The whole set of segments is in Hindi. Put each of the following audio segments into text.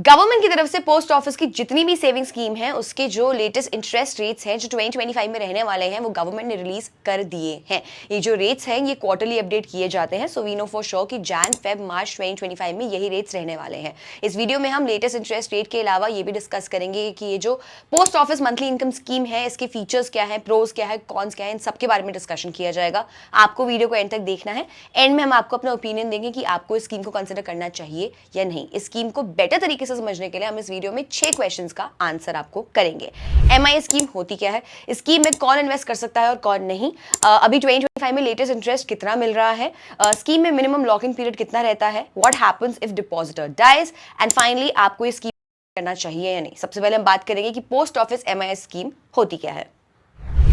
गवर्नमेंट की तरफ से पोस्ट ऑफिस की जितनी भी सेविंग स्कीम है उसके जो लेटेस्ट इंटरेस्ट रेट्स हैं जो 2025 में रहने वाले हैं वो गवर्नमेंट ने रिलीज कर दिए हैं। ये जो रेट्स हैं ये क्वार्टरली अपडेट किए जाते हैं, so we know for sure कि जैन फेब मार्च 2025 में यही रेट्स रहने वाले हैं। इस वीडियो में हम लेटेस्ट इंटरेस्ट रेट के अलावा ये भी डिस्कस करेंगे कि ये जो post office monthly income scheme है इसके फीचर्स क्या है, प्रोज क्या है, कॉन्स क्या है, इन सबके बारे में डिस्कशन किया जाएगा। आपको वीडियो को एंड तक देखना है। एंड में हम आपको अपना ओपिनियन देंगे कि आपको इस स्कीम को कंसिडर करना चाहिए या नहीं। इस स्कीम को बेटर तरीके से समझने के लिए हम इस वीडियो में 6 क्वेश्चंस का आंसर आपको करेंगे। एमआईए स्कीम होती क्या है, इस स्कीम में कौन इन्वेस्ट कर सकता है और कौन नहीं, अभी 2025 में लेटेस्ट इंटरेस्ट कितना मिल रहा है, स्कीम में मिनिमम लॉकिंग पीरियड कितना रहता है, what happens if depositor dies, and finally आपको ये स्कीम करना चाहिए या नहीं। सबसे पहले हम बात करेंगे कि पोस्ट ऑफिस एमआईए स्कीम होती क्या है।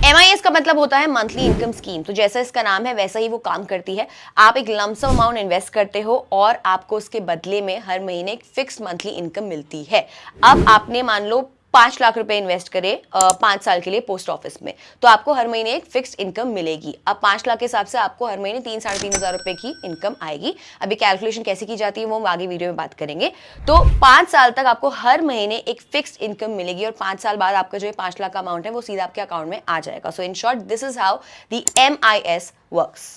MIS का मतलब होता है मंथली इनकम स्कीम। तो जैसा इसका नाम है वैसा ही वो काम करती है। आप एक लमसम अमाउंट इन्वेस्ट करते हो और आपको उसके बदले में हर महीने एक फिक्स मंथली इनकम मिलती है। अब आपने मान लो 5 लाख रुपए इन्वेस्ट करे 5 साल के लिए पोस्ट ऑफिस में, तो आपको हर महीने एक फिक्स्ड इनकम मिलेगी। अब 5 लाख के हिसाब से आपको हर महीने 3-3.5 हज़ार रुपए की इनकम आएगी। अभी कैलकुलेशन कैसे की जाती है वो हम आगे वीडियो में बात करेंगे। तो 5 साल तक आपको हर महीने एक फिक्स्ड इनकम मिलेगी और 5 साल बाद आपका जो 5 लाख का अमाउंट है वो सीधा आपके अकाउंट में आ जाएगा। So in short this is how the MIS works.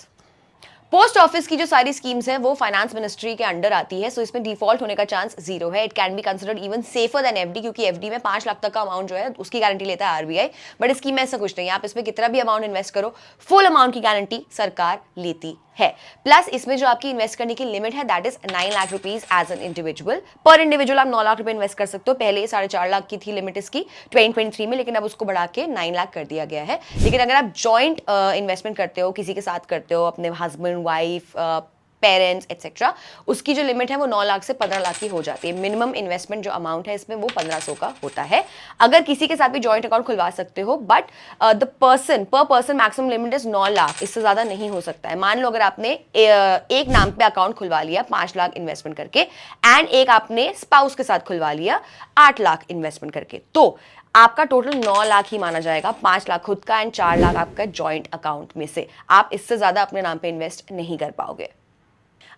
Post office की जो सारी स्कीम्स हैं वो फाइनेंस मिनिस्ट्री के अंडर आती है, सो इसमें डिफॉल्ट होने का चांस 0 है। It can be considered even safer than FD, क्योंकि एफडी में 5 लाख तक का अमाउंट जो है उसकी गारंटी लेता है आरबीआई, बट इस स्कीम में ऐसा कुछ नहीं है। आप इसमें कितना भी अमाउंट इन्वेस्ट करो फुल अमाउंट की गारंटी सरकार लेती है। प्लस इसमें जो आपकी इन्वेस्ट करने की लिमिट है that is 9 lakh rupees as an individual. पर इंडिविजुअल आप 9 लाख रुपए इन्वेस्ट कर सकते हो। पहले 4.5 लाख की थी लिमिट इसकी 2023 में, लेकिन अब उसको बढ़ा के 9 लाख कर दिया गया है। लेकिन अगर आप जॉइंट इन्वेस्टमेंट करते हो, किसी के साथ करते हो, अपने हस्बैंड, वाइफ, पेरेंट्स एटसेट्रा, उसकी जो लिमिट है वो 9 लाख से 15 लाख की हो जाती है। मिनिमम इन्वेस्टमेंट जो अमाउंट है इसमें वो 1500 का होता है। अगर किसी के साथ भी जॉइंट अकाउंट खुलवा सकते हो, बट द पर्सन पर person maximum limit is 9 lakh, इससे ज्यादा नहीं हो सकता है। मान लो अगर आपने एक नाम पे अकाउंट खुलवा लिया 5 लाख इन्वेस्टमेंट करके, एंड एक आपने स्पाउस के साथ खुलवा लिया 8 लाख इन्वेस्टमेंट करके, तो आपका टोटल 9 लाख ही माना जाएगा। 5 लाख खुद का एंड 4 लाख आपका जॉइंट अकाउंट में से। आप इससे ज्यादा अपने नाम पे इन्वेस्ट नहीं कर पाओगे।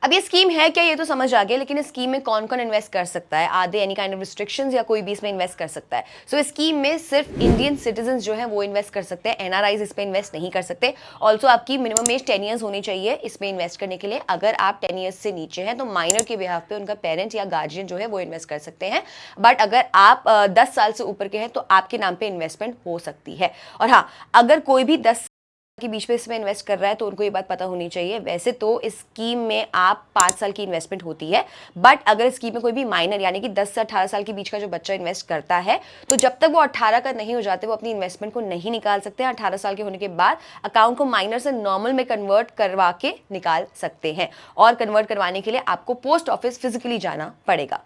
अब ये स्कीम है क्या ये तो समझ आ गया, लेकिन इस स्कीम में कौन कौन इन्वेस्ट कर सकता है, आधे एनी काइंड ऑफ रिस्ट्रिक्शंस या कोई भी इसमें इन्वेस्ट कर सकता है। सो इस स्कीम में सिर्फ इंडियन सिटीजन जो है वो इन्वेस्ट कर सकते हैं, एनआरआईज इस पे इन्वेस्ट नहीं कर सकते। ऑल्सो आपकी मिनिमम एज 10 ईयर्स होनी चाहिए इसमें इन्वेस्ट करने के लिए। अगर आप 10 ईयर्स से नीचे हैं तो माइनर के बिहाफ पे उनका पेरेंट या गार्जियन जो है वो इन्वेस्ट कर सकते हैं। बट अगर आप 10 साल से ऊपर के हैं तो आपके नाम पे इन्वेस्टमेंट हो सकती है। और हाँ, अगर कोई भी 10 के बीच में इसमें इन्वेस्ट कर रहा है तो उनको ये बात पता होनी चाहिए। वैसे तो इस स्कीम में आप 5 साल की इन्वेस्टमेंट होती है, बट अगर इस स्कीम में कोई भी माइनर यानी कि 10 से 18 साल के बीच का जो बच्चा इन्वेस्ट करता है तो जब तक वो 18 का नहीं हो जाते वो अपनी इन्वेस्टमेंट को नहीं निकाल सकते। 18 साल के होने के बाद अकाउंट को माइनर से नॉर्मल में कन्वर्ट करवा के निकाल सकते हैं, और कन्वर्ट करवाने के लिए आपको पोस्ट ऑफिस फिजिकली जाना पड़ेगा।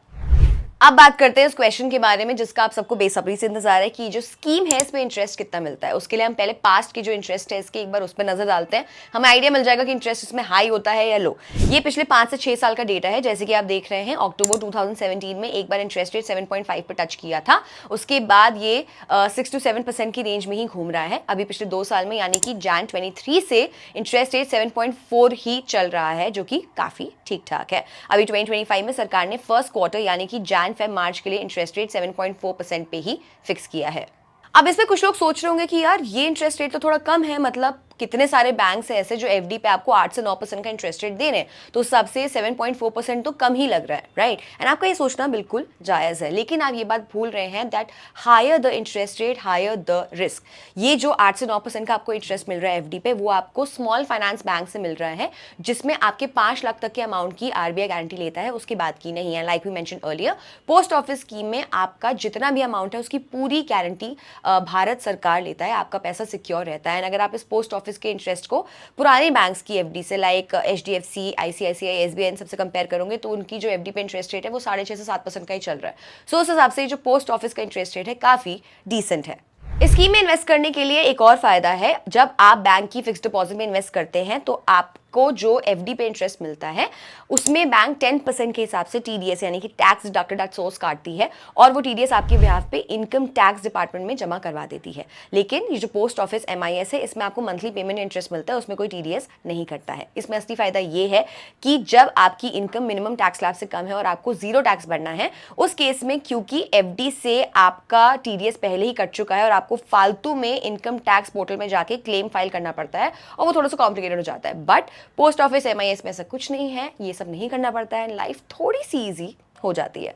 अब बात करते हैं उस क्वेश्चन के बारे में जिसका आप सबको बेसब्री से इंतजार है कि जो स्कीम है इसमें इंटरेस्ट कितना मिलता है। उसके लिए हम पहले पास्ट की जो इंटरेस्ट है इसके एक बार उस पर नजर डालते हैं, हमें आइडिया मिल जाएगा कि इंटरेस्ट इसमें हाई होता है या लो। ये पिछले 5 से 6 साल का डेटा है। जैसे कि आप देख रहे हैं अक्टूबर 2017 में एक बार इंटरेस्ट रेट 7.5 पर टच किया था, उसके बाद ये 6 to 7% की रेंज में ही घूम रहा है। अभी पिछले 2 साल में यानी कि जैन 23 से इंटरेस्ट रेट 7.4 ही चल रहा है, जो कि काफी ठीक ठाक है। अभी 2025 में सरकार ने फर्स्ट क्वार्टर यानी कि जैन फेब मार्च के लिए इंटरेस्ट रेट 7.4% पे ही फिक्स किया है। अब इसमें कुछ लोग सोच रहे होंगे कि यार ये इंटरेस्ट रेट तो थोड़ा कम है, मतलब कितने सारे बैंक्स हैं ऐसे जो एफडी पे आपको 8 से 9% का इंटरेस्ट रेट दे रहे हैं, तो उस सबसे 7.4% तो कम ही लग रहा है, राइट। एंड आपका ये सोचना बिल्कुल जायज़ है, लेकिन आप ये बात भूल रहे हैं that higher the interest rate higher the risk. ये जो 8 से 9% का आपको इंटरेस्ट मिल रहा है एफडी पे, वो आपको स्मॉल फाइनेंस बैंक से मिल रहा है, जिसमें आपके 5 लाख तक के अमाउंट की आरबीआई गारंटी लेता है, उसके बाद की नहीं है। Like we mention earlier, post office scheme में आपका जितना भी अमाउंट है उसकी पूरी गारंटी भारत सरकार लेता है, आपका पैसा सिक्योर रहता है। अगर आप इस पोस्ट ऑफिस के इंटरेस्ट को पुराने बैंक्स की एफडी से लाइक एचडीएफसी, आईसीआईसीआई, एसबीआई सबसे कंपेयर करोगे तो उनकी जो एफडी पे इंटरेस्ट रेट है वो 6.5 से 7% का ही चल रहा है। सो उस हिसाब से जो पोस्ट ऑफिस का इंटरेस्ट रेट है काफी डिसेंट है। इस स्कीम में इन्वेस्ट करने के लिए एक और फायदा है, जब आप बैंक की फिक्स्ड डिपॉजिट में इन्वेस्ट करते हैं तो आप को जो एफडी पे इंटरेस्ट मिलता है उसमें बैंक 10% के हिसाब से टीडीएस यानी कि टैक्स डिडक्टेड एट सोर्स काटती है और वो टीडीएस आपके बिहाफ पे इनकम टैक्स डिपार्टमेंट में जमा करवा देती है। लेकिन ये जो पोस्ट ऑफिस एमआईएस है इसमें आपको मंथली पेमेंट इंटरेस्ट मिलता है, उसमें कोई टीडीएस नहीं कटता है। इसमें असली फायदा ये है कि जब आपकी इनकम मिनिमम टैक्स स्लैब से कम है और आपको जीरो टैक्स भरना है, उस केस में क्योंकि एफडी से आपका टीडीएस पहले ही कट चुका है और आपको फालतू में इनकम टैक्स पोर्टल में जाके क्लेम फाइल करना पड़ता है और वो थोड़ा सा कॉम्प्लिकेटेड हो जाता है। बट पोस्ट ऑफिस एमआईएस में ऐसा कुछ नहीं है, ये सब नहीं करना पड़ता है, लाइफ थोड़ी सी ईजी हो जाती है।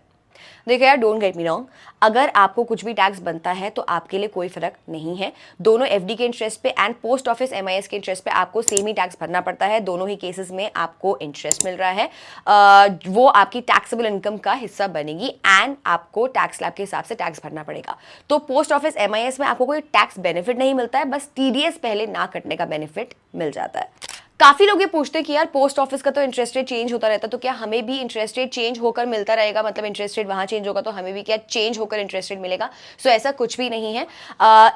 देखो यार, डोंट गेट मी रॉन्ग, अगर आपको कुछ भी टैक्स बनता है तो आपके लिए कोई फर्क नहीं है। दोनों एफडी के इंटरेस्ट पे एंड पोस्ट ऑफिस एमआईएस के इंटरेस्ट पे आपको सेम ही टैक्स भरना पड़ता है। दोनों ही केसेस में आपको इंटरेस्ट मिल रहा है, वो आपकी टैक्सेबल इनकम का हिस्सा बनेगी एंड आपको टैक्स स्लैब के हिसाब से टैक्स भरना पड़ेगा। तो पोस्ट ऑफिस एमआईएस में आपको कोई टैक्स बेनिफिट नहीं मिलता है, बस टीडीएस पहले ना कटने का बेनिफिट मिल जाता है। काफी लोग ये पूछते हैं कि यार पोस्ट ऑफिस का तो इंटरेस्ट रेट चेंज होता रहता है, तो क्या हमें भी इंटरेस्ट रेट चेंज होकर मिलता रहेगा, मतलब इंटरेस्ट रेट वहां चेंज होगा तो हमें भी क्या चेंज होकर इंटरेस्ट रेट मिलेगा? सो ऐसा कुछ भी नहीं है।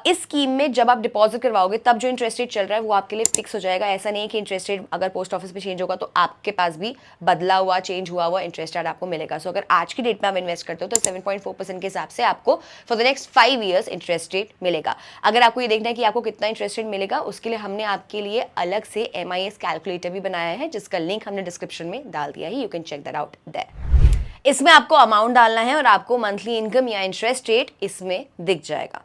इस स्कीम में जब आप डिपॉजिट करवाओगे तब जो इंटरेस्ट रेट चल रहा है वो आपके लिए फिक्स हो जाएगा। ऐसा नहीं है कि इंटरेस्ट रेट अगर पोस्ट ऑफिस में चेंज होगा तो आपके पास भी बदला हुआ चेंज हुआ हुआ इंटरेस्ट रेट आपको मिलेगा। सो अगर आज की डेट में आप इन्वेस्ट करते हो तो 7.4% के हिसाब से आपको for the next 5 years interest rate मिलेगा। अगर आपको ये देखना है कि आपको कितना इंटरेस्ट रेट मिलेगा, उसके लिए हमने आपके लिए अलग से एमआईएस कैलकुलेटर भी बनाया है जिसका लिंक हमने डिस्क्रिप्शन में डाल दिया है, you can check that out there. इसमें आपको अमाउंट डालना है और आपको मंथली इनकम या इंटरेस्ट रेट इसमें दिख जाएगा।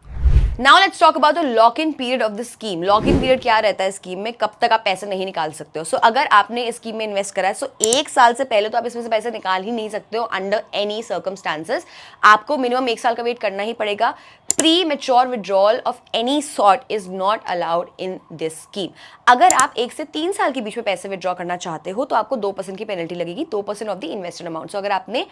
Now let's talk about the lock in period of the scheme. Lock in period क्या रहता है स्कीम में, कब तक आप पैसे नहीं निकाल सकते हो। सो अगर आपने इस स्कीम में इन्वेस्ट करा है सो 1 साल से पहले तो आप इसमें से पैसे निकाल ही नहीं सकते हो अंडर एनी सर्कमस्टांसेस। आपको मिनिमम 1 साल का वेट करना ही पड़ेगा। Pre mature withdrawal of any sort is not allowed in this scheme. अगर आप 1 से 3 साल के बीच में पैसे विड्रॉ करना चाहते हो तो आपको 2% की पेनल्टी लगेगी, 2% ऑफ द इन्वेस्टेड अमाउंट। सो अगर आपने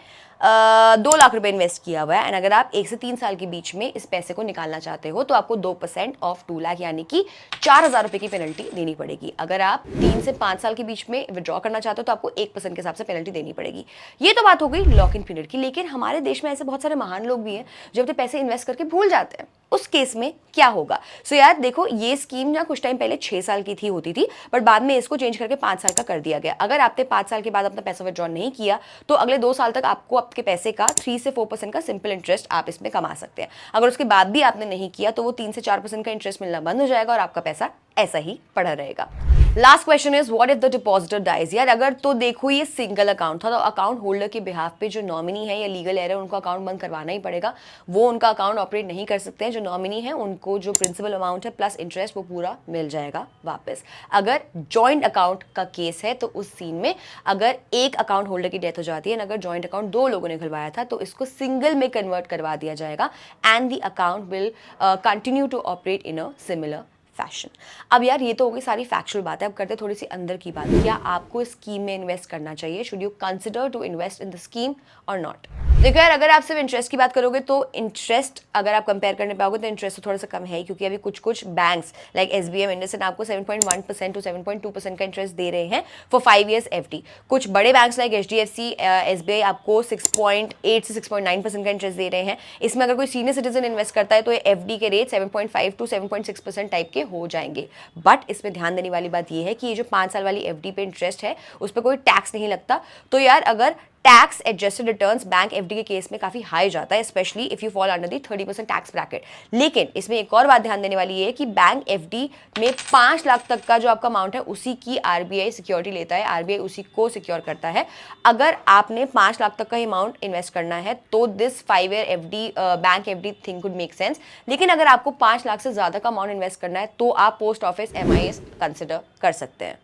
2 लाख रुपए इन्वेस्ट किया हुआ है एंड अगर आप 1 से 3 साल के बीच में इस पैसे को निकालना चाहते हो तो आपको 2% ऑफ 2 लाख यानी कि 4,000 रुपए की पेनल्टी देनी पड़ेगी। अगर आप 3 से 5 साल के बीच में विड्रॉ करना चाहते हो तो आपको 1% के हिसाब से पेनल्टी देनी पड़ेगी। ये तो बात हो गई लॉक इन पीरियड की, लेकिन हमारे देश में ऐसे बहुत सारे महान लोग भी हैं जो अपने पैसे इन्वेस्ट करके भूल जाते हैं। उस केस में क्या होगा? सो यार देखो, ये स्कीम ना कुछ टाइम पहले 6 साल की होती थी बट बाद में इसको चेंज करके 5 साल का कर दिया गया। अगर आपने 5 साल के बाद अपना पैसा विड्रॉ नहीं किया तो अगले 2 साल तक आपको आपके पैसे का 3 से 4% का सिंपल इंटरेस्ट आप इसमें कमा सकते हैं। अगर उसके बाद भी आपने नहीं किया तो वो 3 से 4% का इंटरेस्ट मिलना बंद हो जाएगा और आपका पैसा ऐसा ही पड़ा रहेगा। Last question is what if the depositor dies. यार अगर तो देखो ये सिंगल अकाउंट था तो अकाउंट होल्डर के बिहाफ पे जो नॉमिनी है या लीगल एरर उनको अकाउंट बंद करवाना ही पड़ेगा। वो उनका अकाउंट ऑपरेट नहीं कर सकते हैं। जो नॉमिनी है उनको जो प्रिंसिपल अमाउंट है प्लस इंटरेस्ट वो पूरा मिल जाएगा वापस। अगर जॉइंट अकाउंट का केस है तो उस सीन में अगर एक अकाउंट होल्डर की डेथ हो जाती है, अगर जॉइंट अकाउंट 2 लोगों ने खुलवाया था तो इसको सिंगल में कन्वर्ट करवा दिया जाएगा and the account will continue to operate in a similar fashion. अब यार ये तो हो गई सारी फैक्चुअल बात है, अब करते थोड़ी सी अंदर की बात। क्या आपको इस स्कीम में इन्वेस्ट करना चाहिए? Should you consider to invest in the scheme और नॉट? देखो यार, अगर आप सिर्फ इंटरेस्ट की बात करोगे तो इंटरेस्ट अगर आप कंपेयर करने पाओगे तो इंटरेस्ट तो थोड़ा सा कम है, क्योंकि अभी कुछ बैंक्स लाइक एसबीएम इंडसइंड आपको 7.1% टू 7.2% का इंटरेस्ट दे रहे हैं फॉर 5 ईयर्स एफडी। कुछ बड़े बैंक्स लाइक एचडीएफसी, एसबीआई आपको 6.8 से 6.9% का इंटरेस्ट दे रहे हैं। इसमें अगर कोई सीनियर सिटीजन इन्वेस्ट करता है तो ये एफडी के रेट 7.5 टू 7.6% टाइप के हो जाएंगे। बट इसमें ध्यान देने वाली बात यह है कि ये जो 5 साल वाली एफडी पे इंटरेस्ट है उस पर कोई टैक्स नहीं लगता। तो यार अगर tax adjusted returns bank FD के केस में काफी हाई जाता है, specially if you fall under the 30% tax bracket. लेकिन इसमें एक और बात ध्यान देने वाली है कि बैंक एफडी में 5 लाख तक का जो आपका अमाउंट है उसी की आरबीआई सिक्योरिटी लेता है, आरबीआई उसी को सिक्योर करता है। अगर आपने 5 लाख तक का अमाउंट इन्वेस्ट करना है तो this 5 year FD bank FD thing could make sense. लेकिन अगर आपको 5 लाख से ज्यादा का अमाउंट इन्वेस्ट करना है तो आप पोस्ट ऑफिस एमआईएस कंसिडर कर सकते हैं।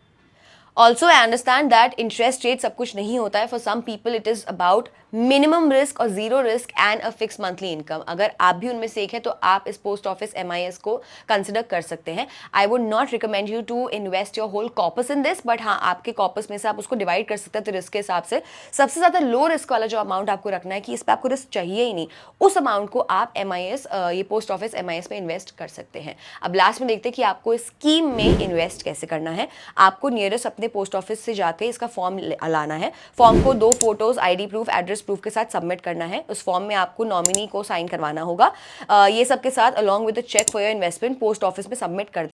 Also I understand that interest rate सब कुछ नहीं होता है। For some people it is about minimum risk और zero risk and a fix monthly income. अगर आप भी उनमें से एक है तो आप इस पोस्ट ऑफिस एमआईएस को कंसिडर कर सकते हैं। I would not recommend you to invest your whole corpus in this, but हाँ आपके कॉर्पस में से आप उसको डिवाइड कर सकते हैं तो रिस्क के हिसाब से सबसे ज्यादा लो रिस्क वाला जो अमाउंट आपको रखना है कि इस पर आपको रिस्क चाहिए ही नहीं, उस अमाउंट को आप एमआईएस ये पोस्ट ऑफिस एमआईएस में इन्वेस्ट कर सकते हैं। अब लास्ट में देखते हैं कि आपको इस स्कीम में इन्वेस्ट कैसे करना है। आपको नियरेस्ट अपने पोस्ट ऑफिस से जाके इसका फॉर्म लाना है। फॉर्म को 2 photos, ID proof, address proof के साथ सबमिट करना है। उस फॉर्म में आपको नॉमिनी को साइन करवाना होगा। ये सब के साथ along with the cheque for your investment post office में सबमिट कर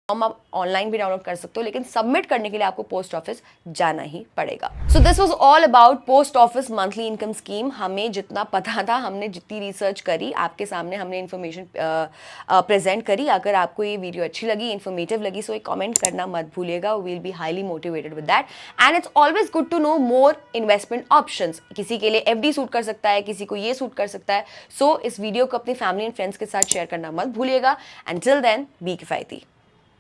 फॉर्म आप ऑनलाइन भी डाउनलोड कर सकते हो, लेकिन सबमिट करने के लिए आपको पोस्ट ऑफिस जाना ही पड़ेगा। So this was all about post office monthly income scheme. हमें जितना पता था, हमने जितनी रिसर्च करी, आपके सामने हमने इन्फॉर्मेशन प्रेजेंट करी। अगर आपको ये वीडियो अच्छी लगी, इन्फॉर्मेटिव लगी, सो एक कमेंट करना मत भूलिएगा। We will be highly motivated with that, and it's always good to know more investment options. किसी के लिए FD सूट कर सकता है, किसी को ये सूट कर सकता है। सो इस वीडियो को अपनी फैमिली एंड फ्रेंड्स के साथ शेयर करना मत भूलिएगा, एंड टिल देन बी किफायती।